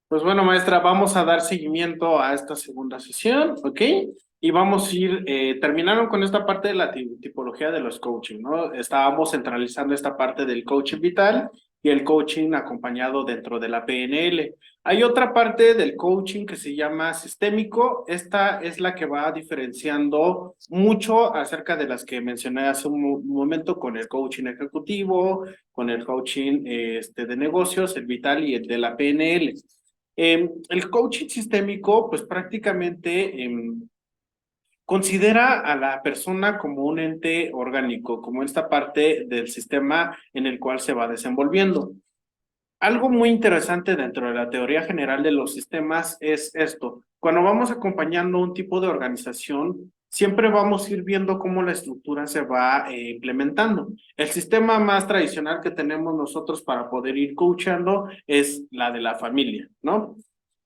Pues bueno, maestra, vamos a dar seguimiento a esta segunda sesión, ¿ok? Y vamos a ir, terminaron con esta parte de la tipología de los coaching, ¿no? Estábamos centralizando esta parte del coaching vital y el coaching acompañado dentro de la PNL. Hay otra parte del coaching que se llama sistémico. Esta es la que va diferenciando mucho acerca de las que mencioné hace un momento con el coaching ejecutivo, con el coaching de negocios, el vital y el de la PNL. El coaching sistémico, pues prácticamente considera a la persona como un ente orgánico, como esta parte del sistema en el cual se va desenvolviendo. Algo muy interesante dentro de la teoría general de los sistemas es esto. Cuando vamos acompañando un tipo de organización, siempre vamos a ir viendo cómo la estructura se va implementando. El sistema más tradicional que tenemos nosotros para poder ir coachando es la de la familia, ¿no?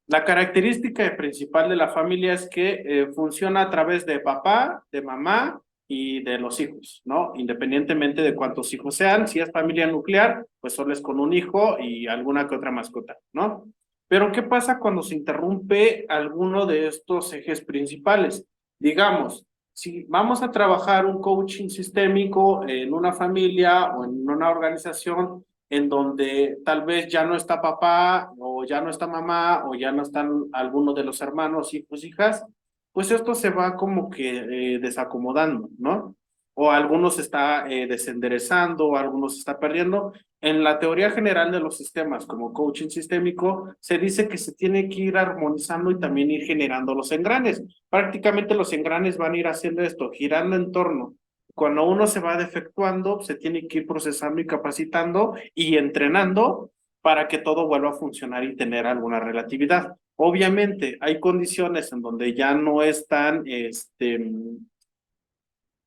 La característica principal de la familia es que funciona a través de papá, de mamá y de los hijos, ¿no? Independientemente de cuántos hijos sean, si es familia nuclear, pues solo es con un hijo y alguna que otra mascota, ¿no? Pero ¿qué pasa cuando se interrumpe alguno de estos ejes principales? Digamos, si vamos a trabajar un coaching sistémico en una familia o en una organización en donde tal vez ya no está papá o ya no está mamá o ya no están algunos de los hermanos, hijos, hijas, pues esto se va como que desacomodando, ¿no? O algunos se está desenderezando o algunos se está perdiendo. En la teoría general de los sistemas, como coaching sistémico, se dice que se tiene que ir armonizando y también ir generando los engranes. Prácticamente los engranes van a ir haciendo esto, girando en torno. Cuando uno se va defectuando, se tiene que ir procesando y capacitando y entrenando para que todo vuelva a funcionar y tener alguna relatividad. Obviamente, hay condiciones en donde ya no es tan,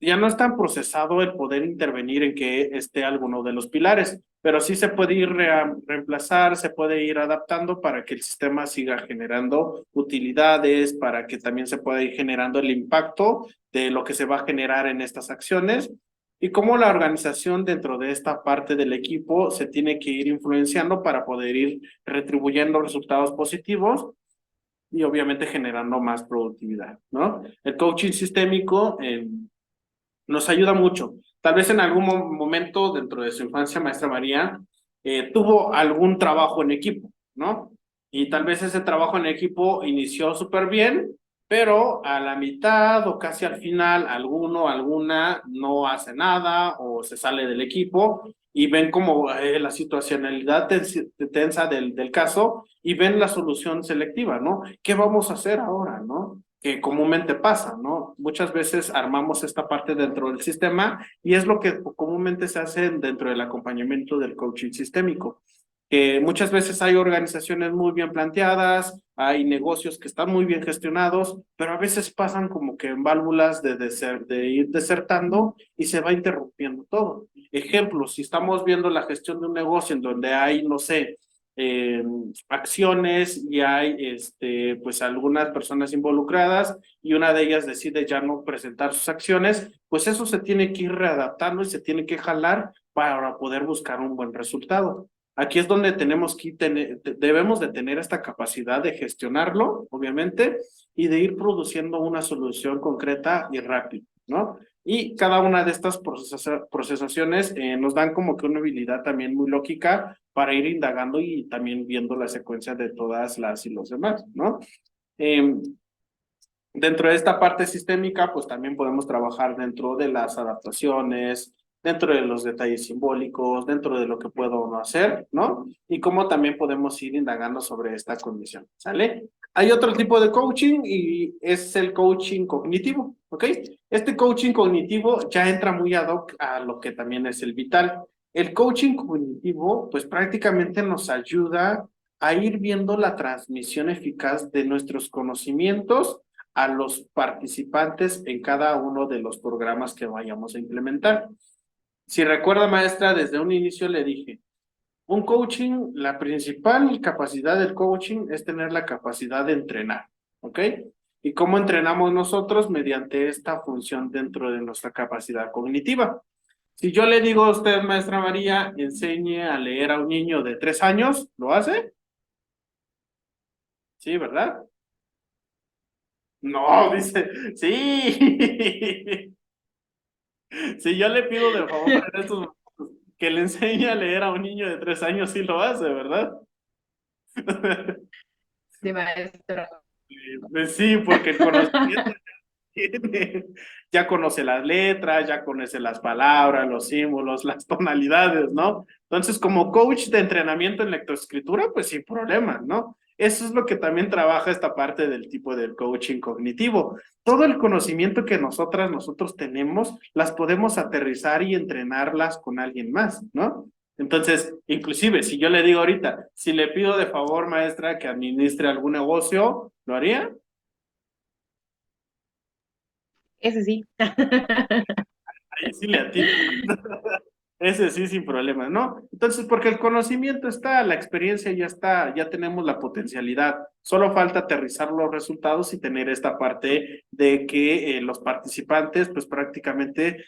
ya no es tan procesado el poder intervenir en que esté alguno de los pilares, pero sí se puede ir reemplazar, se puede ir adaptando para que el sistema siga generando utilidades, para que también se pueda ir generando el impacto de lo que se va a generar en estas acciones y cómo la organización dentro de esta parte del equipo se tiene que ir influenciando para poder ir retribuyendo resultados positivos y obviamente generando más productividad, ¿no? El coaching sistémico nos ayuda mucho. Tal vez en algún momento dentro de su infancia, maestra María, tuvo algún trabajo en equipo, ¿no? Y tal vez ese trabajo en equipo inició súper bien, pero a la mitad o casi al final, alguno, alguna no hace nada o se sale del equipo y ven como la situacionalidad tensa del caso y ven la solución selectiva, ¿no? ¿Qué vamos a hacer ahora, no? Que comúnmente pasa, ¿no? Muchas veces armamos esta parte dentro del sistema y es lo que comúnmente se hace dentro del acompañamiento del coaching sistémico. Que muchas veces hay organizaciones muy bien planteadas, hay negocios que están muy bien gestionados, pero a veces pasan como que en válvulas de ir desertando y se va interrumpiendo todo. Ejemplo, si estamos viendo la gestión de un negocio en donde hay, no sé, eh, acciones y hay pues algunas personas involucradas y una de ellas decide ya no presentar sus acciones, pues eso se tiene que ir readaptando y se tiene que jalar para poder buscar un buen resultado. Aquí es donde tenemos que tener, debemos de tener esta capacidad de gestionarlo, obviamente, y de ir produciendo una solución concreta y rápida, ¿no? Y cada una de estas procesaciones nos dan como que una habilidad también muy lógica para ir indagando y también viendo la secuencia de todas las y los demás, ¿no? Eh, Dentro de esta parte sistémica, pues también podemos trabajar dentro de las adaptaciones, dentro de los detalles simbólicos, dentro de lo que puedo o no hacer, ¿no? Y cómo también podemos ir indagando sobre esta condición, ¿sale? Hay otro tipo de coaching y es el coaching cognitivo, ¿ok? Este coaching cognitivo ya entra muy ad hoc a lo que también es el vital. El coaching cognitivo, pues prácticamente nos ayuda a ir viendo la transmisión eficaz de nuestros conocimientos a los participantes en cada uno de los programas que vayamos a implementar. Si recuerda, maestra, desde un inicio le dije, un coaching, la principal capacidad del coaching es tener la capacidad de entrenar, ¿ok? ¿Y cómo entrenamos nosotros? Mediante esta función dentro de nuestra capacidad cognitiva. Si yo le digo a usted, maestra María, enseñe a leer a un niño de 3 años, ¿lo hace? Sí, ¿verdad? No, dice, sí. Si yo le pido de favor en estos momentos que le enseñe a leer a un niño de 3 años, sí lo hace, ¿verdad? de maestra. Sí, porque el conocimiento tiene, ya conoce las letras, ya conoce las palabras, los símbolos, las tonalidades, ¿no? Entonces, como coach de entrenamiento en lectoescritura, pues sin problemas, ¿no? Eso es lo que también trabaja esta parte del tipo del coaching cognitivo. Todo el conocimiento que nosotros tenemos, las podemos aterrizar y entrenarlas con alguien más, ¿no? Entonces, inclusive, si yo le digo ahorita, si le pido de favor, maestra, que administre algún negocio, ¿lo haría? Ese sí. Ahí sí le atino. Ese sí, sin problemas, ¿no? Entonces, porque el conocimiento está, la experiencia ya está, ya tenemos la potencialidad. Solo falta aterrizar los resultados y tener esta parte de que los participantes, pues prácticamente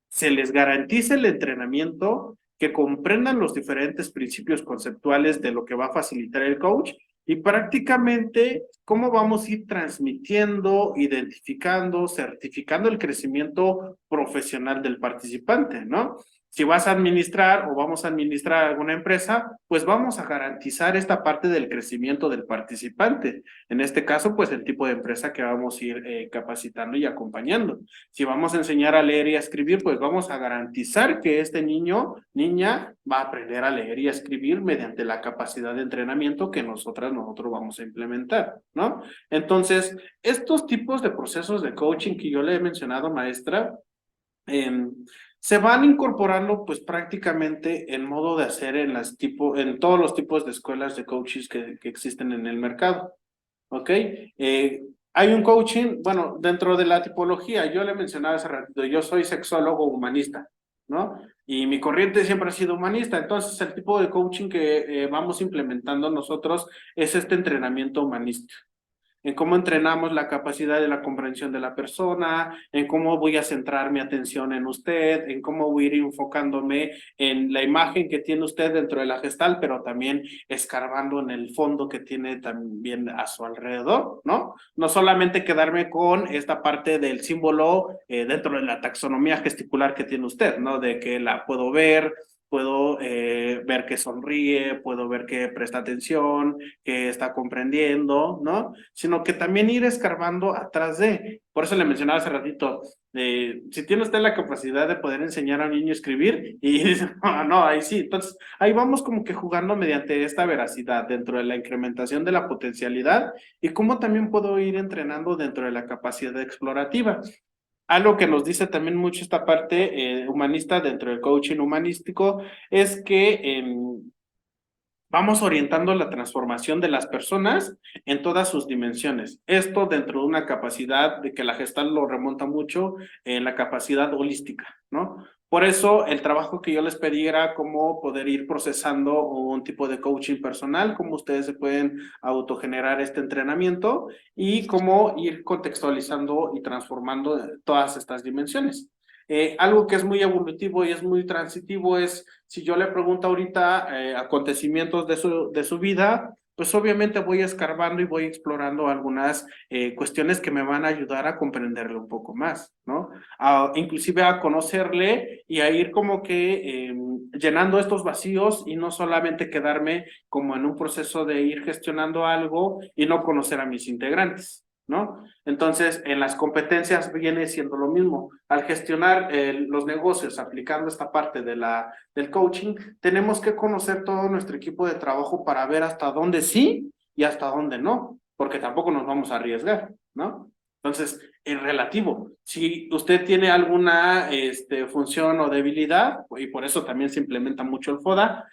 se les garantice el entrenamiento, que comprendan los diferentes principios conceptuales de lo que va a facilitar el coach y prácticamente cómo vamos a ir transmitiendo, identificando, certificando el crecimiento profesional del participante, ¿no? Si vas a administrar o vamos a administrar alguna empresa, pues vamos a garantizar esta parte del crecimiento del participante. En este caso, pues el tipo de empresa que vamos a ir capacitando y acompañando. Si vamos a enseñar a leer y a escribir, pues vamos a garantizar que este niño, niña, va a aprender a leer y a escribir mediante la capacidad de entrenamiento que nosotros vamos a implementar, ¿no? Entonces, estos tipos de procesos de coaching que yo le he mencionado, maestra, eh, se van incorporando pues prácticamente en modo de hacer en todos los tipos de escuelas de coaches que existen en el mercado. ¿Ok? Hay un coaching, bueno, dentro de la tipología, yo le mencionaba hace ratito, yo soy sexólogo humanista, ¿no? Y mi corriente siempre ha sido humanista, entonces el tipo de coaching que vamos implementando nosotros es este entrenamiento humanista en cómo entrenamos la capacidad de la comprensión de la persona, en cómo voy a centrar mi atención en usted, en cómo voy a ir enfocándome en la imagen que tiene usted dentro de la gestal, pero también escarbando en el fondo que tiene también a su alrededor, ¿no? No solamente quedarme con esta parte del símbolo dentro de la taxonomía gesticular que tiene usted, ¿no? De que la puedo ver, puedo ver que sonríe, puedo ver que presta atención, que está comprendiendo, ¿no? Sino que también ir escarbando atrás de. Por eso le mencionaba hace ratito, si tiene usted la capacidad de poder enseñar a un niño a escribir, y dice, no, no, ahí sí. Entonces, ahí vamos como que jugando mediante esta veracidad dentro de la incrementación de la potencialidad y cómo también puedo ir entrenando dentro de la capacidad explorativa. Algo que nos dice también mucho esta parte humanista dentro del coaching humanístico es que vamos orientando la transformación de las personas en todas sus dimensiones. Esto dentro de una capacidad de que la Gestalt lo remonta mucho en la capacidad holística, ¿no? Por eso el trabajo que yo les pedí era cómo poder ir procesando un tipo de coaching personal, cómo ustedes se pueden autogenerar este entrenamiento y cómo ir contextualizando y transformando todas estas dimensiones. Algo que es muy evolutivo y es muy transitivo es, si yo le pregunto ahorita acontecimientos de su vida, pues obviamente voy escarbando y voy explorando algunas cuestiones que me van a ayudar a comprenderle un poco más, ¿no? Inclusive a conocerle y a ir como que llenando estos vacíos y no solamente quedarme como en un proceso de ir gestionando algo y no conocer a mis integrantes, ¿no? Entonces, en las competencias viene siendo lo mismo. Al gestionar los negocios aplicando esta parte del coaching, tenemos que conocer todo nuestro equipo de trabajo para ver hasta dónde sí y hasta dónde no, porque tampoco nos vamos a arriesgar, ¿no? Entonces, en relativo, si usted tiene alguna función o debilidad, y por eso también se implementa mucho el FODA,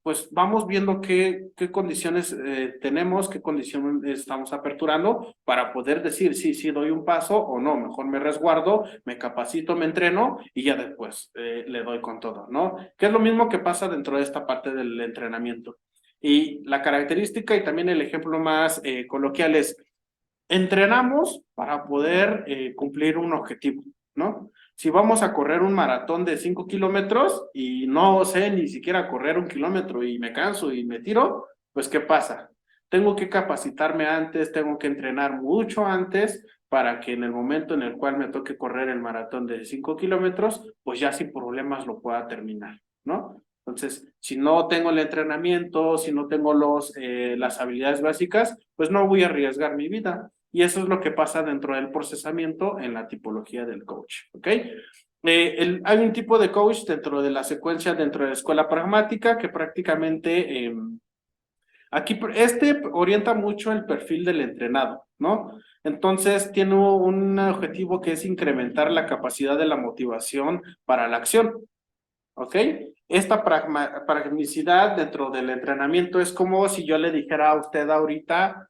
pues vamos viendo qué condiciones tenemos, qué condiciones estamos aperturando para poder decir sí, sí doy un paso o no, mejor me resguardo, me capacito, me entreno y ya después le doy con todo, ¿no? Que es lo mismo que pasa dentro de esta parte del entrenamiento. Y la característica y también el ejemplo más coloquial es, entrenamos para poder cumplir un objetivo, ¿no? Si vamos a correr un maratón de 5 kilómetros y no sé ni siquiera correr un kilómetro y me canso y me tiro, pues ¿qué pasa? Tengo que capacitarme antes, tengo que entrenar mucho antes para que en el momento en el cual me toque correr el maratón de 5 kilómetros, pues ya sin problemas lo pueda terminar, ¿no? Entonces, si no tengo el entrenamiento, si no tengo las habilidades básicas, pues no voy a arriesgar mi vida. Y eso es lo que pasa dentro del procesamiento en la tipología del coach, ¿ok? Hay un tipo de coach dentro de la secuencia, dentro de la escuela pragmática, que prácticamente aquí orienta mucho el perfil del entrenado, ¿no? Entonces tiene un objetivo que es incrementar la capacidad de la motivación para la acción, ¿ok? Esta pragmaticidad dentro del entrenamiento es como si yo le dijera a usted ahorita,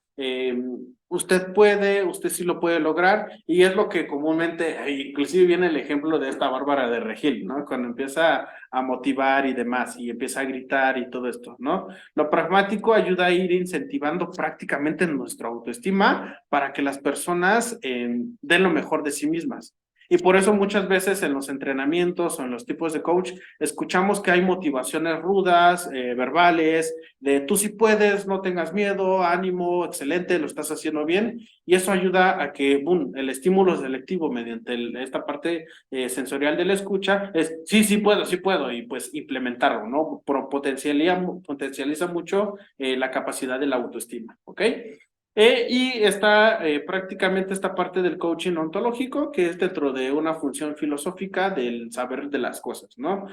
usted puede, usted sí lo puede lograr, y es lo que comúnmente, inclusive viene el ejemplo de esta Bárbara de Regil, ¿no? Cuando empieza a motivar y demás, y empieza a gritar y todo esto, ¿no? Lo pragmático ayuda a ir incentivando prácticamente nuestra autoestima para que las personas den lo mejor de sí mismas. Y por eso muchas veces en los entrenamientos o en los tipos de coach escuchamos que hay motivaciones rudas, verbales, de tú sí puedes, no tengas miedo, ánimo, excelente, lo estás haciendo bien. Y eso ayuda a que, boom, el estímulo selectivo mediante esta parte sensorial de la escucha es sí, sí puedo, y pues implementarlo, ¿no? Potencializa mucho la capacidad de la autoestima, ¿ok? Y está prácticamente esta parte del coaching ontológico, que es dentro de una función filosófica del saber de las cosas, ¿no?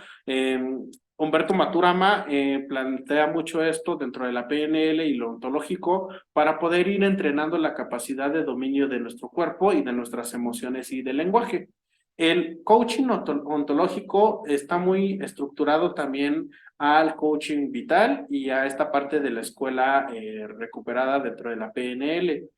Humberto Maturama plantea mucho esto dentro de la PNL y lo ontológico para poder ir entrenando la capacidad de dominio de nuestro cuerpo y de nuestras emociones y del lenguaje. El coaching ontológico está muy estructurado también al coaching vital y a esta parte de la escuela recuperada dentro de la PNL.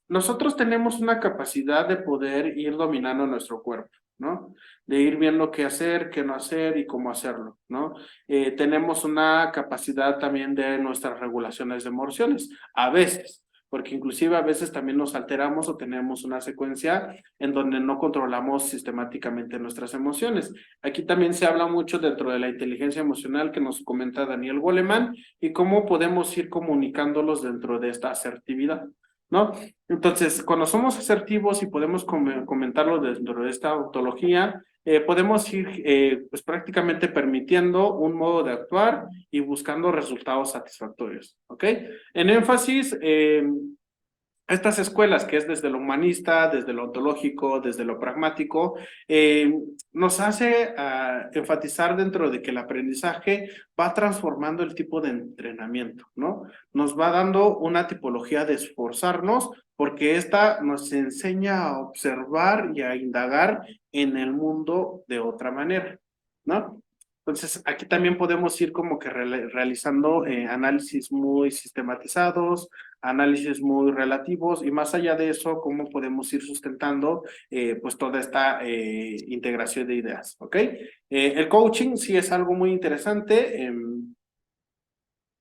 Nosotros tenemos una capacidad de poder ir dominando nuestro cuerpo, ¿no? De ir viendo qué hacer, qué no hacer y cómo hacerlo, ¿no? Tenemos una capacidad también de nuestras regulaciones de emociones, a veces, porque inclusive a veces también nos alteramos o tenemos una secuencia en donde no controlamos sistemáticamente nuestras emociones. Aquí también se habla mucho dentro de la inteligencia emocional que nos comenta Daniel Goleman y cómo podemos ir comunicándolos dentro de esta asertividad, ¿no? Entonces, cuando somos asertivos y podemos comentarlo dentro de esta ontología, podemos ir pues prácticamente permitiendo un modo de actuar y buscando resultados satisfactorios, ¿ok? En énfasis, estas escuelas, que es desde lo humanista, desde lo ontológico, desde lo pragmático, nos hace enfatizar dentro de que el aprendizaje va transformando el tipo de entrenamiento, ¿no? Nos va dando una tipología de esforzarnos porque esta nos enseña a observar y a indagar en el mundo de otra manera, ¿no? Entonces, aquí también podemos ir como que realizando análisis muy sistematizados, análisis muy relativos y más allá de eso, cómo podemos ir sustentando pues toda esta integración de ideas, ¿ok? El coaching sí es algo muy interesante,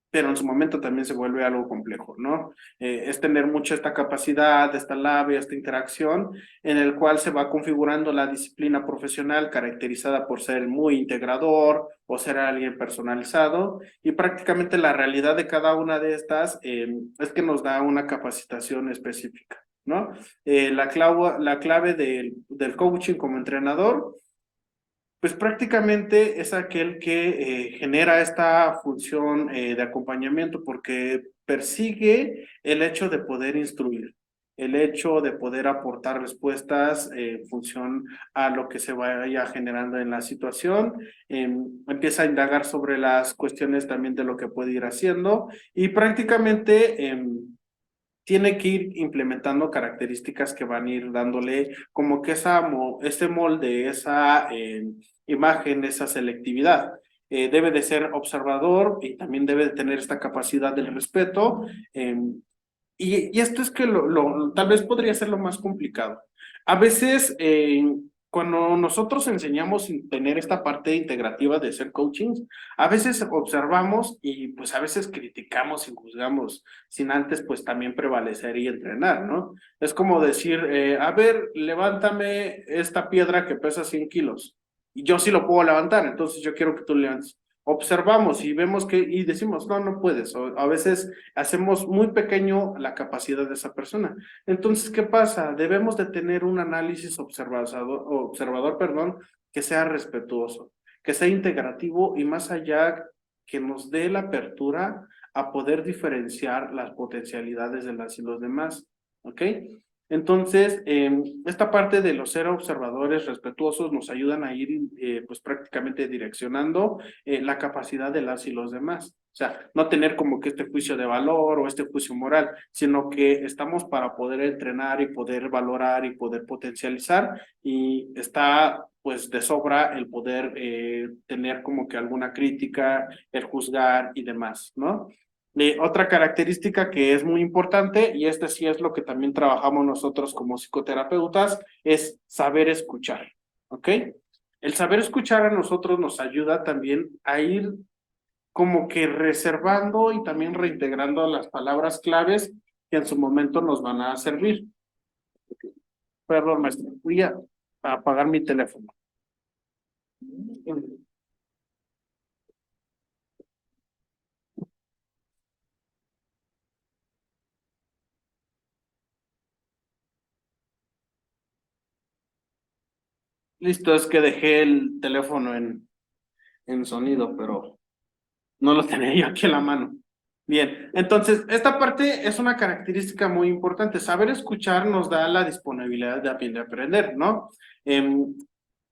pero en su momento también se vuelve algo complejo, ¿no? Es tener mucho esta capacidad, esta labia, esta interacción, en el cual se va configurando la disciplina profesional caracterizada por ser muy integrador o ser alguien personalizado, y prácticamente la realidad de cada una de estas es que nos da una capacitación específica, ¿no? La clave del coaching como entrenador pues prácticamente es aquel que genera esta función de acompañamiento porque persigue el hecho de poder instruir, el hecho de poder aportar respuestas en función a lo que se vaya generando en la situación, empieza a indagar sobre las cuestiones también de lo que puede ir haciendo y prácticamente tiene que ir implementando características que van a ir dándole como que ese molde, esa imagen, esa selectividad. Debe de ser observador y también debe de tener esta capacidad del respeto. Y esto es que tal vez podría ser lo más complicado. A veces, cuando nosotros enseñamos sin tener esta parte integrativa de ser coaching, a veces observamos y pues a veces criticamos y juzgamos sin antes pues también prevalecer y entrenar, ¿no? Es como decir, a ver, levántame esta piedra que pesa 100 kilos y yo sí lo puedo levantar, entonces yo quiero que tú levantes. observamos y vemos que, y decimos, no, no puedes, o a veces hacemos muy pequeño la capacidad de esa persona. Entonces, ¿qué pasa? Debemos de tener un análisis observador, perdón, que sea respetuoso, que sea integrativo y más allá que nos dé la apertura a poder diferenciar las potencialidades de las y los demás, ¿ok? Entonces, esta parte de los ser observadores respetuosos nos ayudan a ir pues prácticamente direccionando la capacidad de las y los demás. O sea, no tener como que este juicio de valor o este juicio moral, sino que estamos para poder entrenar y poder valorar y poder potencializar y está pues de sobra el poder tener como que alguna crítica, el juzgar y demás, ¿no? Otra característica que es muy importante, y este sí es lo que también trabajamos nosotros como psicoterapeutas, es saber escuchar, ¿ok? El saber escuchar a nosotros nos ayuda también a ir como que reservando y también reintegrando las palabras claves que en su momento nos van a servir. Perdón, maestro, voy a apagar mi teléfono. Listo, es que dejé el teléfono en sonido, pero no lo tenía yo aquí a la mano. Bien, entonces, esta parte es una característica muy importante. Saber escuchar nos da la disponibilidad de aprender, ¿no?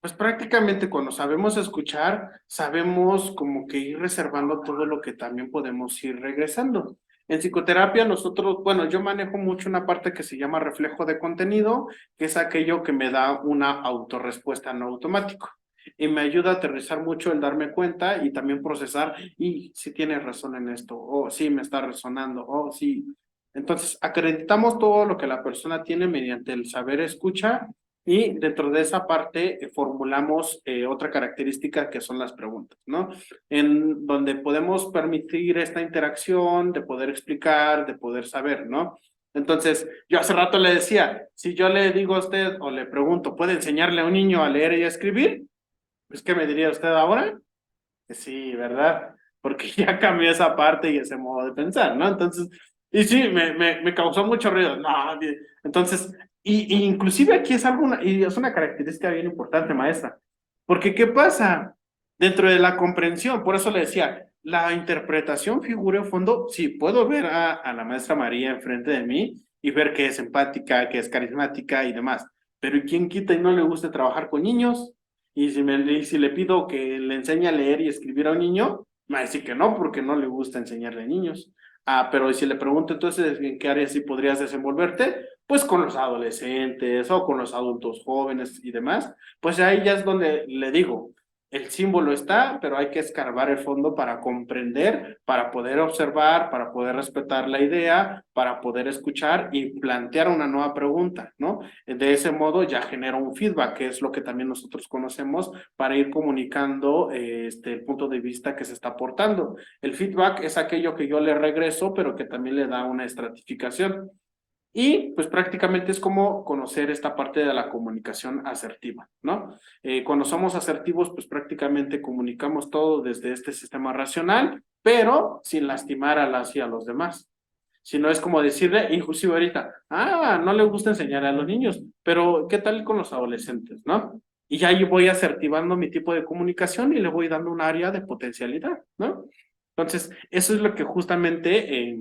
Pues prácticamente cuando sabemos escuchar, sabemos como que ir reservando todo lo que también podemos ir regresando. En psicoterapia nosotros, bueno, yo manejo mucho una parte que se llama reflejo de contenido, que es aquello que me da una autorrespuesta no automático y me ayuda a aterrizar mucho el darme cuenta y también procesar, y si tienes razón en esto, o sí me está resonando, o sí. Entonces, acreditamos todo lo que la persona tiene mediante el saber escucha y dentro de esa parte formulamos otra característica que son las preguntas, ¿no? En donde podemos permitir esta interacción, de poder explicar, de poder saber, ¿no? Entonces, yo hace rato le decía, si yo le digo a usted o le pregunto, ¿puede enseñarle a un niño a leer y a escribir? Pues, ¿qué me diría usted ahora? Que sí, ¿verdad? Porque ya cambió esa parte y ese modo de pensar, ¿no? Entonces, y sí, me causó mucho ruido. No, entonces, y inclusive aquí es algo, y es una característica bien importante, maestra. Porque, ¿qué pasa? Dentro de la comprensión, por eso le decía, la interpretación figura en fondo, sí, puedo ver a la maestra María enfrente de mí y ver que es empática, que es carismática y demás. Pero ¿y quién quita y no le gusta trabajar con niños? Y si le pido que le enseñe a leer y escribir a un niño, me va a decir que no, porque no le gusta enseñarle a niños. Ah, pero si le pregunto entonces en qué áreas sí podrías desenvolverte, pues con los adolescentes o con los adultos jóvenes y demás, pues ahí ya es donde le digo, el símbolo está, pero hay que escarbar el fondo para comprender, para poder observar, para poder respetar la idea, para poder escuchar y plantear una nueva pregunta, ¿no? De ese modo ya genera un feedback, que es lo que también nosotros conocemos para ir comunicando el punto de vista que se está aportando. El feedback es aquello que yo le regreso, pero que también le da una estratificación. Y pues prácticamente es como conocer esta parte de la comunicación asertiva, ¿no? Cuando somos asertivos, pues prácticamente comunicamos todo desde este sistema racional, pero sin lastimar a las y a los demás. Si no es como decirle, inclusive ahorita, no le gusta enseñar a los niños, pero ¿qué tal con los adolescentes, no? Y ya yo voy asertivando mi tipo de comunicación y le voy dando un área de potencialidad, ¿no? Entonces, eso es lo que justamente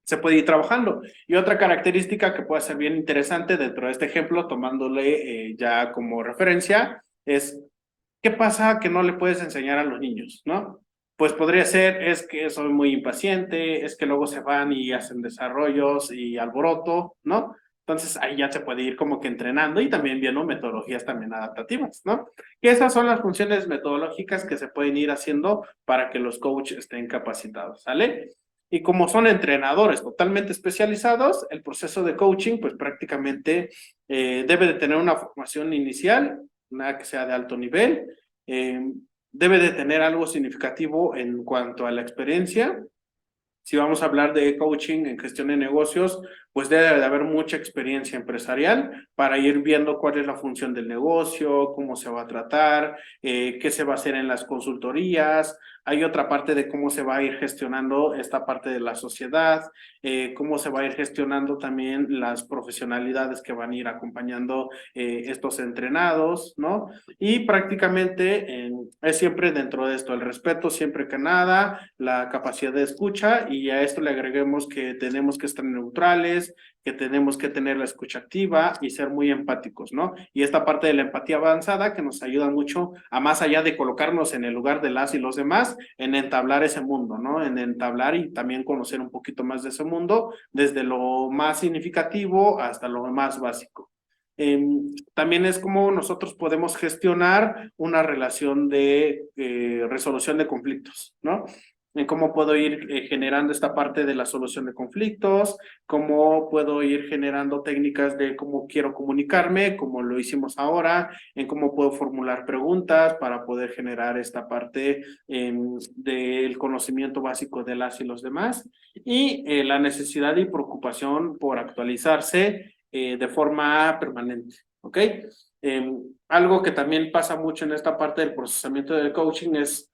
se puede ir trabajando. Y otra característica que puede ser bien interesante dentro de este ejemplo, tomándole ya como referencia, es ¿qué pasa que no le puedes enseñar a los niños, no? Pues podría ser, es que soy muy impaciente, es que luego se van y hacen desarrollos y alboroto, ¿no? Entonces ahí ya se puede ir como que entrenando y también viendo metodologías también adaptativas, ¿no? Y esas son las funciones metodológicas que se pueden ir haciendo para que los coaches estén capacitados, ¿sale? Y como son entrenadores totalmente especializados, el proceso de coaching pues prácticamente debe de tener una formación inicial, nada que sea de alto nivel, debe de tener algo significativo en cuanto a la experiencia. Si vamos a hablar de coaching en gestión de negocios, pues debe de haber mucha experiencia empresarial para ir viendo cuál es la función del negocio, cómo se va a tratar, qué se va a hacer en las consultorías. Hay otra parte de cómo se va a ir gestionando esta parte de la sociedad, cómo se va a ir gestionando también las profesionalidades que van a ir acompañando estos entrenados, ¿no? Y prácticamente es siempre dentro de esto, el respeto siempre que nada, la capacidad de escucha, y a esto le agreguemos que tenemos que estar neutrales, que tenemos que tener la escucha activa y ser muy empáticos, ¿no? Y esta parte de la empatía avanzada que nos ayuda mucho a más allá de colocarnos en el lugar de las y los demás, en entablar ese mundo, ¿no? En entablar y también conocer un poquito más de ese mundo, desde lo más significativo hasta lo más básico. También es como nosotros podemos gestionar una relación de resolución de conflictos, ¿no? En cómo puedo ir generando esta parte de la solución de conflictos, cómo puedo ir generando técnicas de cómo quiero comunicarme, como lo hicimos ahora, en cómo puedo formular preguntas para poder generar esta parte del conocimiento básico de las y los demás, y la necesidad y preocupación por actualizarse de forma permanente, ¿ok? Algo que también pasa mucho en esta parte del procesamiento del coaching es,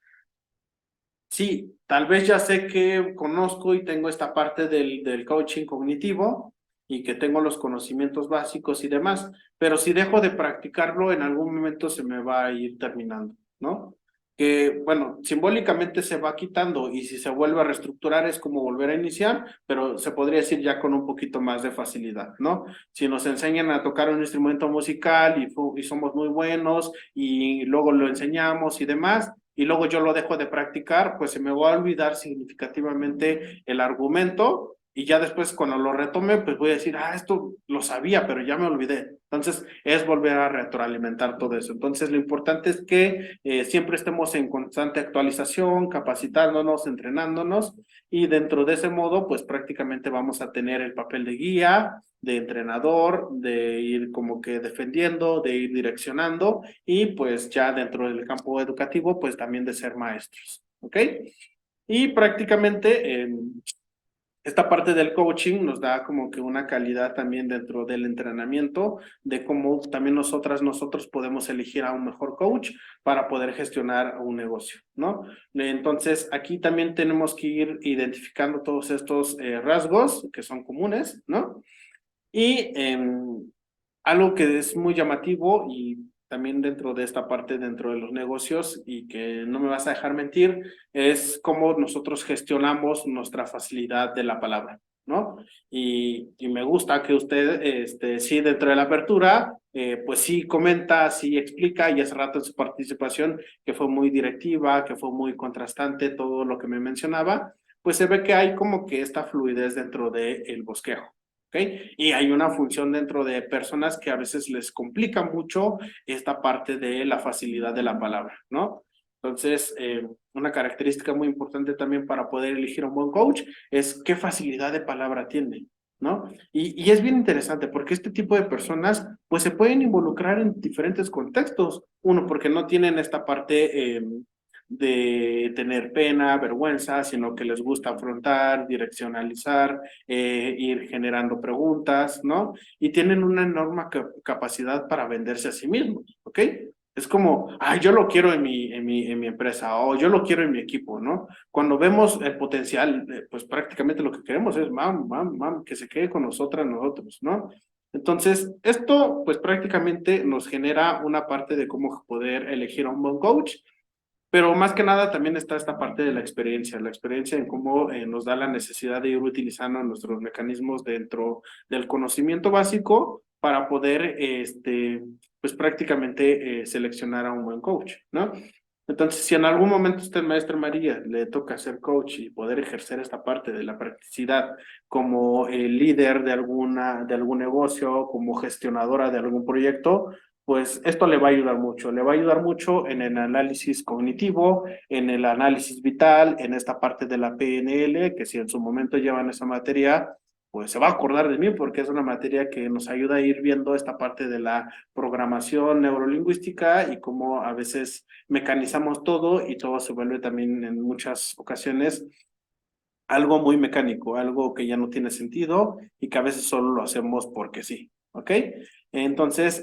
sí, tal vez ya sé que conozco y tengo esta parte del coaching cognitivo y que tengo los conocimientos básicos y demás, pero si dejo de practicarlo, en algún momento se me va a ir terminando, ¿no? Que, bueno, simbólicamente se va quitando y si se vuelve a reestructurar es como volver a iniciar, pero se podría decir ya con un poquito más de facilidad, ¿no? Si nos enseñan a tocar un instrumento musical y somos muy buenos y luego lo enseñamos y demás, y luego yo lo dejo de practicar, pues se me va a olvidar significativamente el argumento y ya después cuando lo retome, pues voy a decir, esto lo sabía, pero ya me olvidé. Entonces es volver a retroalimentar todo eso. Entonces lo importante es que siempre estemos en constante actualización, capacitándonos, entrenándonos, y dentro de ese modo, pues prácticamente vamos a tener el papel de guía, de entrenador, de ir como que defendiendo, de ir direccionando, y pues ya dentro del campo educativo, pues también de ser maestros, ¿ok? Y prácticamente esta parte del coaching nos da como que una calidad también dentro del entrenamiento de cómo también nosotros podemos elegir a un mejor coach para poder gestionar un negocio, ¿no? Entonces, aquí también tenemos que ir identificando todos estos rasgos que son comunes, ¿no? Y algo que es muy llamativo y también dentro de esta parte, dentro de los negocios, y que no me vas a dejar mentir, es cómo nosotros gestionamos nuestra facilidad de la palabra, ¿no? Y me gusta que usted, sí, dentro de la apertura, pues sí comenta, sí explica, y hace rato en su participación, que fue muy directiva, que fue muy contrastante todo lo que me mencionaba, pues se ve que hay como que esta fluidez dentro del bosquejo. ¿Ok? Y hay una función dentro de personas que a veces les complica mucho esta parte de la facilidad de la palabra, ¿no? Entonces, una característica muy importante también para poder elegir a un buen coach es qué facilidad de palabra tiene, ¿no? Y es bien interesante porque este tipo de personas pues se pueden involucrar en diferentes contextos. Uno, porque no tienen esta parte de tener pena, vergüenza, sino que les gusta afrontar, direccionalizar, ir generando preguntas, ¿no? Y tienen una enorme capacidad para venderse a sí mismos, ¿ok? Es como, yo lo quiero en mi empresa, o yo lo quiero en mi equipo, ¿no? Cuando vemos el potencial, pues prácticamente lo que queremos es, que se quede con nosotros, ¿no? Entonces, esto pues prácticamente nos genera una parte de cómo poder elegir a un buen coach, pero más que nada también está esta parte de la experiencia en cómo nos da la necesidad de ir utilizando nuestros mecanismos dentro del conocimiento básico para poder, pues prácticamente seleccionar a un buen coach, ¿no? Entonces, si en algún momento usted, maestra María, le toca ser coach y poder ejercer esta parte de la practicidad como líder de algún negocio, como gestionadora de algún proyecto, pues esto le va a ayudar mucho. Le va a ayudar mucho en el análisis cognitivo, en el análisis vital, en esta parte de la PNL, que si en su momento llevan esa materia, pues se va a acordar de mí porque es una materia que nos ayuda a ir viendo esta parte de la programación neurolingüística y cómo a veces mecanizamos todo y todo se vuelve también en muchas ocasiones algo muy mecánico, algo que ya no tiene sentido y que a veces solo lo hacemos porque sí, ¿ok? Entonces,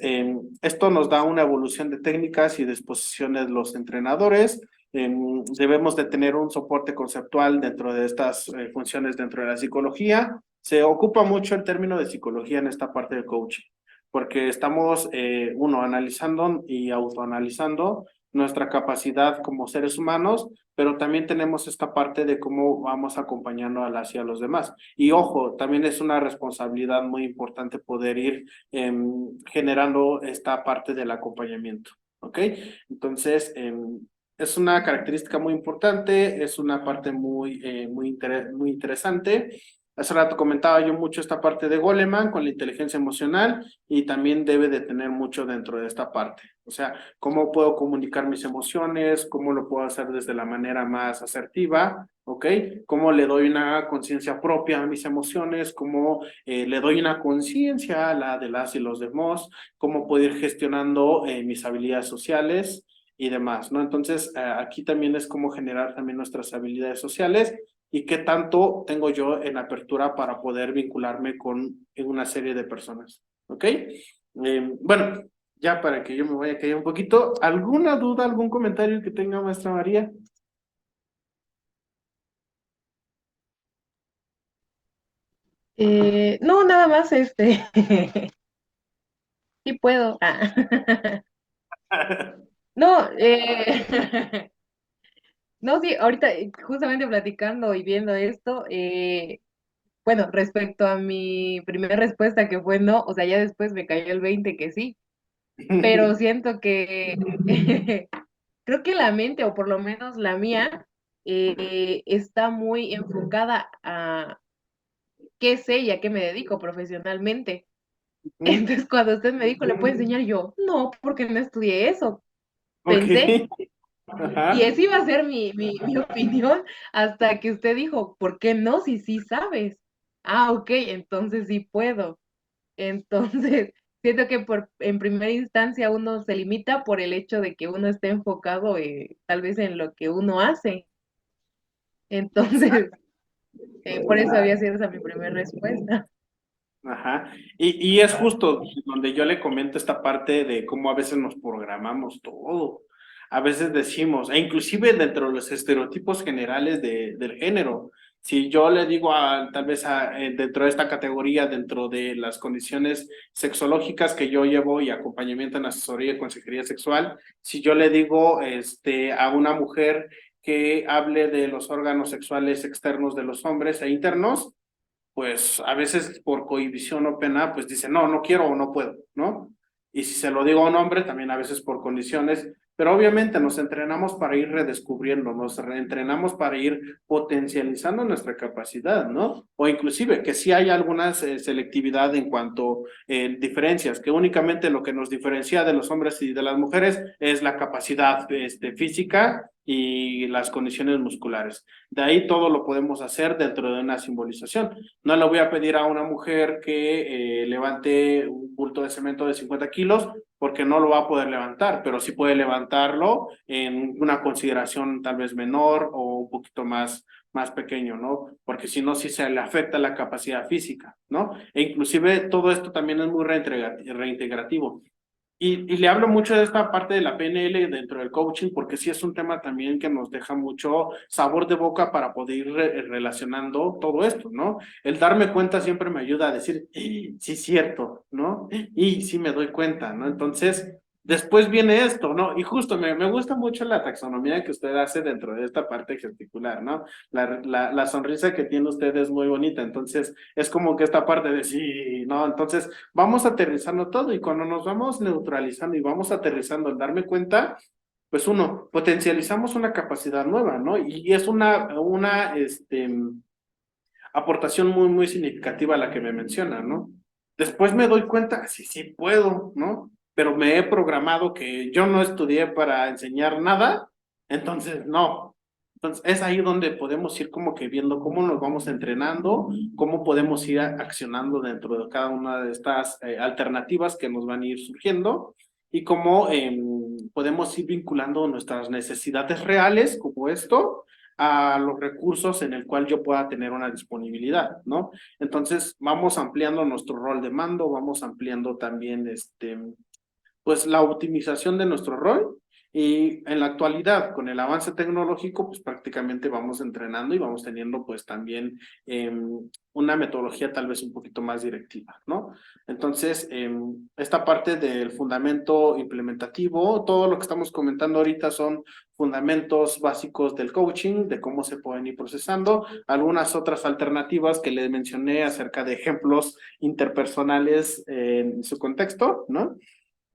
esto nos da una evolución de técnicas y disposiciones los entrenadores. Debemos de tener un soporte conceptual dentro de estas funciones dentro de la psicología. Se ocupa mucho el término de psicología en esta parte del coaching, porque estamos, uno, analizando y autoanalizando nuestra capacidad como seres humanos, pero también tenemos esta parte de cómo vamos acompañando hacia los demás. Y ojo, también es una responsabilidad muy importante poder ir generando esta parte del acompañamiento, ¿ok? Entonces, es una característica muy importante, es una parte muy interesante. Hace rato comentaba yo mucho esta parte de Goleman con la inteligencia emocional y también debe de tener mucho dentro de esta parte. O sea, cómo puedo comunicar mis emociones, cómo lo puedo hacer desde la manera más asertiva, ¿ok? Cómo le doy una conciencia propia a mis emociones, cómo le doy una conciencia a la de las y los demás, cómo puedo ir gestionando mis habilidades sociales y demás, ¿no? Entonces, aquí también es cómo generar también nuestras habilidades sociales y qué tanto tengo yo en apertura para poder vincularme con una serie de personas, ¿ok? Bueno, ya para que yo me vaya a callar un poquito, ¿alguna duda, algún comentario que tenga maestra María? No, nada más, sí puedo. No, no, sí, ahorita justamente platicando y viendo esto, bueno, respecto a mi primera respuesta que fue no, o sea, ya después me cayó el 20 que sí, pero siento que creo que la mente, o por lo menos la mía, está muy enfocada a qué sé y a qué me dedico profesionalmente. Entonces, cuando usted me dijo, ¿le puedo enseñar? Yo, no, porque no estudié eso, Ok, pensé. Y ajá, esa iba a ser mi opinión hasta que usted dijo, ¿por qué no? Si sí sabes. Ah, ok, entonces sí puedo. Entonces, siento que en primera instancia uno se limita por el hecho de que uno esté enfocado tal vez en lo que uno hace. Entonces, por eso había sido esa mi primera respuesta. ajá. Y es justo donde yo le comento esta parte de cómo a veces nos programamos todo. A veces decimos, e inclusive dentro de los estereotipos generales del género, si yo le digo tal vez dentro de esta categoría, dentro de las condiciones sexológicas que yo llevo y acompañamiento en asesoría y consejería sexual, si yo le digo a una mujer que hable de los órganos sexuales externos de los hombres e internos, pues a veces por cohibición o pena, pues dice, no, no quiero o no puedo, ¿no? Y si se lo digo a un hombre, también a veces por condiciones, pero obviamente nos entrenamos para ir redescubriendo, nos entrenamos para ir potencializando nuestra capacidad, ¿no? O inclusive que sí hay alguna selectividad en cuanto a diferencias, que únicamente lo que nos diferencia de los hombres y de las mujeres es la capacidad física y las condiciones musculares. De ahí todo lo podemos hacer dentro de una simbolización. No le voy a pedir a una mujer que levante un bulto de cemento de 50 kilos porque no lo va a poder levantar, pero sí puede levantarlo en una consideración tal vez menor o un poquito más pequeño, ¿no? Porque si no, sí se le afecta la capacidad física, ¿no? E inclusive todo esto también es muy reintegrativo. Y le hablo mucho de esta parte de la PNL dentro del coaching, porque sí es un tema también que nos deja mucho sabor de boca para poder ir relacionando todo esto, ¿no? El darme cuenta siempre me ayuda a decir, sí, es cierto, ¿no? Y sí me doy cuenta, ¿no? Entonces, después viene esto, ¿no? Y justo me gusta mucho la taxonomía que usted hace dentro de esta parte gesticular, ¿no? La sonrisa que tiene usted es muy bonita, entonces es como que esta parte de sí, ¿no? Entonces, vamos aterrizando todo y cuando nos vamos neutralizando y vamos aterrizando al darme cuenta, pues uno, potencializamos una capacidad nueva, ¿no? Y es una aportación muy significativa la que me menciona, ¿no? Después me doy cuenta, sí puedo, ¿no? Pero me he programado que yo no estudié para enseñar nada, entonces no. Entonces es ahí donde podemos ir como que viendo cómo nos vamos entrenando, cómo podemos ir accionando dentro de cada una de estas alternativas que nos van a ir surgiendo y cómo podemos ir vinculando nuestras necesidades reales como esto a los recursos en el cual yo pueda tener una disponibilidad, ¿no? Entonces, vamos ampliando nuestro rol de mando, vamos ampliando también pues la optimización de nuestro rol y en la actualidad con el avance tecnológico pues prácticamente vamos entrenando y vamos teniendo pues también una metodología tal vez un poquito más directiva, ¿no? Entonces esta parte del fundamento implementativo, todo lo que estamos comentando ahorita son fundamentos básicos del coaching, de cómo se pueden ir procesando, algunas otras alternativas que les mencioné acerca de ejemplos interpersonales en su contexto, ¿no?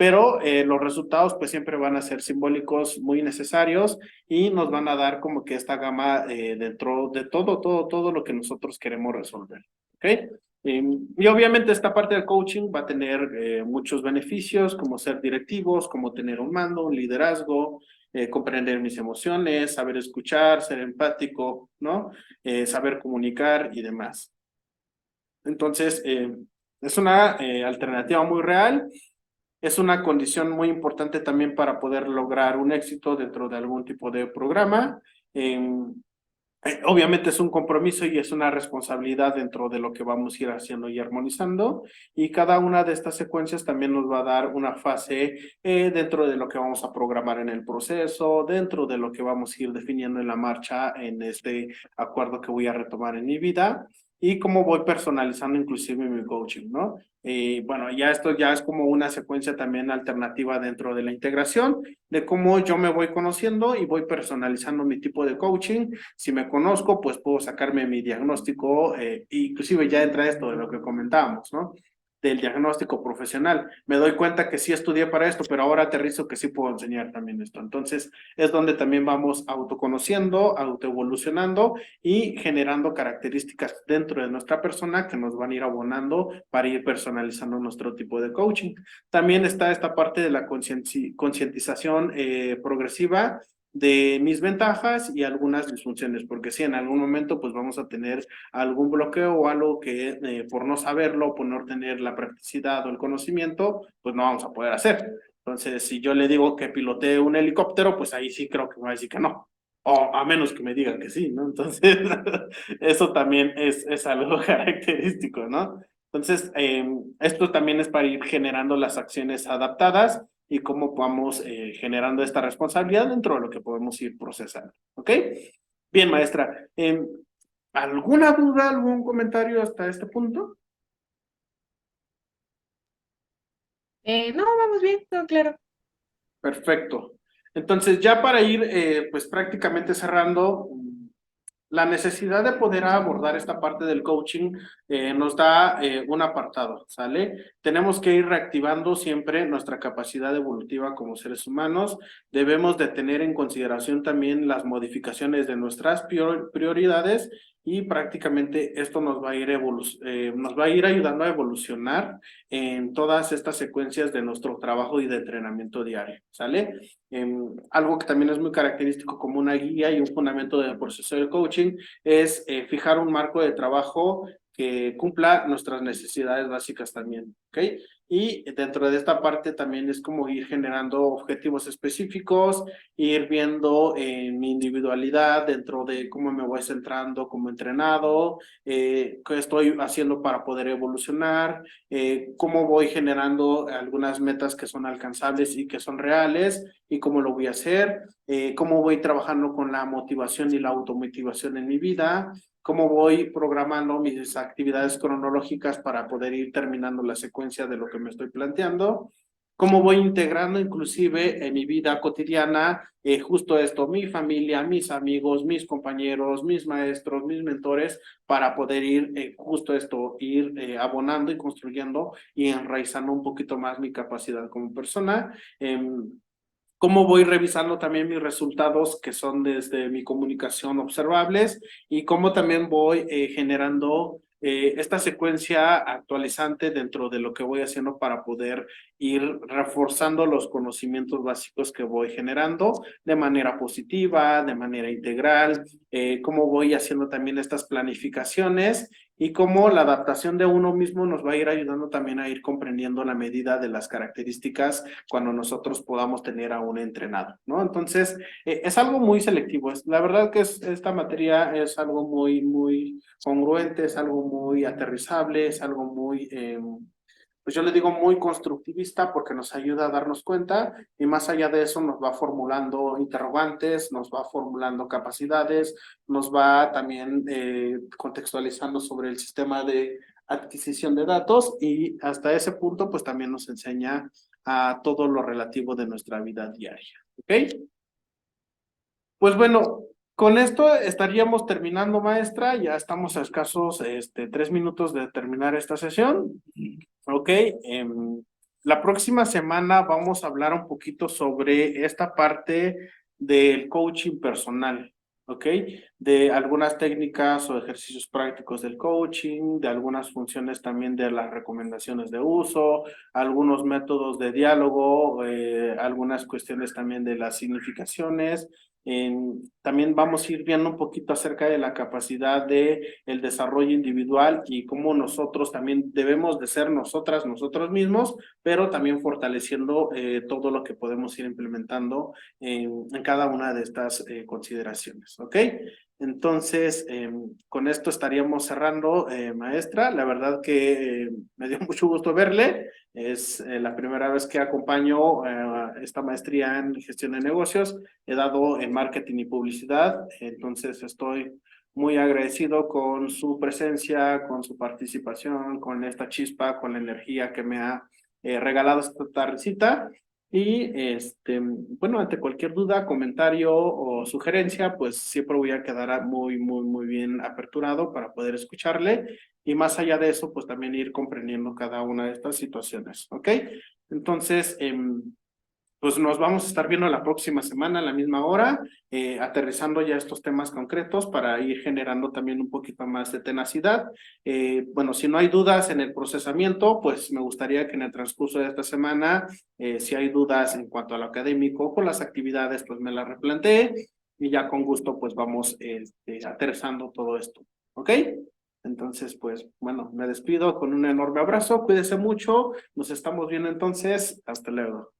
Pero los resultados pues siempre van a ser simbólicos muy necesarios y nos van a dar como que esta gama dentro de todo lo que nosotros queremos resolver, ¿ok? Y obviamente esta parte del coaching va a tener muchos beneficios como ser directivos, como tener un mando, un liderazgo, comprender mis emociones, saber escuchar, ser empático, ¿no? Saber comunicar y demás. Entonces, es una alternativa muy real. Es una condición muy importante también para poder lograr un éxito dentro de algún tipo de programa. Obviamente es un compromiso y es una responsabilidad dentro de lo que vamos a ir haciendo y armonizando. Y cada una de estas secuencias también nos va a dar una fase dentro de lo que vamos a programar en el proceso, dentro de lo que vamos a ir definiendo en la marcha en este acuerdo que voy a retomar en mi vida y cómo voy personalizando inclusive mi coaching, ¿no? Bueno, ya esto ya es como una secuencia también alternativa dentro de la integración, de cómo yo me voy conociendo y voy personalizando mi tipo de coaching. Si me conozco, pues puedo sacarme mi diagnóstico, inclusive ya entra esto de lo que comentábamos, ¿no? Del diagnóstico profesional. Me doy cuenta que sí estudié para esto, pero ahora aterrizo que sí puedo enseñar también esto. Entonces, es donde también vamos autoconociendo, autoevolucionando y generando características dentro de nuestra persona que nos van a ir abonando para ir personalizando nuestro tipo de coaching. También está esta parte de la concientización progresiva de mis ventajas y algunas disfunciones, porque si en algún momento pues vamos a tener algún bloqueo o algo que por no saberlo, por no tener la practicidad o el conocimiento, pues no vamos a poder hacer. Entonces, si yo le digo que pilotee un helicóptero, pues ahí sí creo que me va a decir que no. O a menos que me digan que sí, ¿no? Entonces, eso también es algo característico, ¿no? Entonces, esto también es para ir generando las acciones adaptadas y cómo vamos generando esta responsabilidad dentro de lo que podemos ir procesando. ¿Ok? Bien, maestra. ¿Alguna duda, algún comentario hasta este punto? No, vamos bien, todo claro. Perfecto. Entonces, ya para ir pues prácticamente cerrando, la necesidad de poder abordar esta parte del coaching nos da un apartado, ¿sale? Tenemos que ir reactivando siempre nuestra capacidad evolutiva como seres humanos. Debemos de tener en consideración también las modificaciones de nuestras prioridades y prácticamente esto nos va a ir nos va a ir ayudando a evolucionar en todas estas secuencias de nuestro trabajo y de entrenamiento diario, ¿sale? Algo que también es muy característico como una guía y un fundamento del proceso del coaching es fijar un marco de trabajo que cumpla nuestras necesidades básicas también, ¿ok? Y dentro de esta parte también es como ir generando objetivos específicos, ir viendo mi individualidad dentro de cómo me voy centrando como entrenado, qué estoy haciendo para poder evolucionar, cómo voy generando algunas metas que son alcanzables y que son reales y cómo lo voy a hacer, cómo voy trabajando con la motivación y la automotivación en mi vida, cómo voy programando mis actividades cronológicas para poder ir terminando la secuencia de lo que me estoy planteando, cómo voy integrando inclusive en mi vida cotidiana justo esto, mi familia, mis amigos, mis compañeros, mis maestros, mis mentores, para poder ir justo esto, ir abonando y construyendo y enraizando un poquito más mi capacidad como persona. Cómo voy revisando también mis resultados que son desde mi comunicación observables y cómo también voy generando esta secuencia actualizante dentro de lo que voy haciendo para poder ir reforzando los conocimientos básicos que voy generando de manera positiva, de manera integral, cómo voy haciendo también estas planificaciones y cómo la adaptación de uno mismo nos va a ir ayudando también a ir comprendiendo la medida de las características cuando nosotros podamos tener a un entrenado, ¿no? Entonces, es algo muy selectivo. La verdad que esta materia es algo muy congruente, es algo muy aterrizable, es algo muy, pues yo le digo muy constructivista porque nos ayuda a darnos cuenta y más allá de eso nos va formulando interrogantes, nos va formulando capacidades, nos va también contextualizando sobre el sistema de adquisición de datos y hasta ese punto pues también nos enseña a todo lo relativo de nuestra vida diaria. ¿Ok? Pues bueno, con esto estaríamos terminando, maestra. Ya estamos a escasos 3 minutos de terminar esta sesión. Ok, la próxima semana vamos a hablar un poquito sobre esta parte del coaching personal, ok, de algunas técnicas o ejercicios prácticos del coaching, de algunas funciones también de las recomendaciones de uso, algunos métodos de diálogo, algunas cuestiones también de las significaciones. También vamos a ir viendo un poquito acerca de la capacidad de el desarrollo individual y cómo nosotros también debemos de ser nosotros mismos, pero también fortaleciendo todo lo que podemos ir implementando en cada una de estas consideraciones, ¿ok? Entonces, con esto estaríamos cerrando, maestra. La verdad que me dio mucho gusto verle. Es la primera vez que acompaño esta maestría en gestión de negocios. He dado en marketing y publicidad, entonces estoy muy agradecido con su presencia, con su participación, con esta chispa, con la energía que me ha regalado esta tardecita. Y bueno, ante cualquier duda, comentario o sugerencia, pues siempre voy a quedar muy bien aperturado para poder escucharle y más allá de eso, pues también ir comprendiendo cada una de estas situaciones, ¿ok? Entonces, pues nos vamos a estar viendo la próxima semana a la misma hora, aterrizando ya estos temas concretos para ir generando también un poquito más de tenacidad. Bueno, si no hay dudas en el procesamiento, pues me gustaría que en el transcurso de esta semana, si hay dudas en cuanto a lo académico con las actividades, pues me las replantee y ya con gusto pues vamos aterrizando todo esto. ¿Ok? Entonces, pues bueno, me despido con un enorme abrazo, cuídese mucho, nos estamos viendo entonces, hasta luego.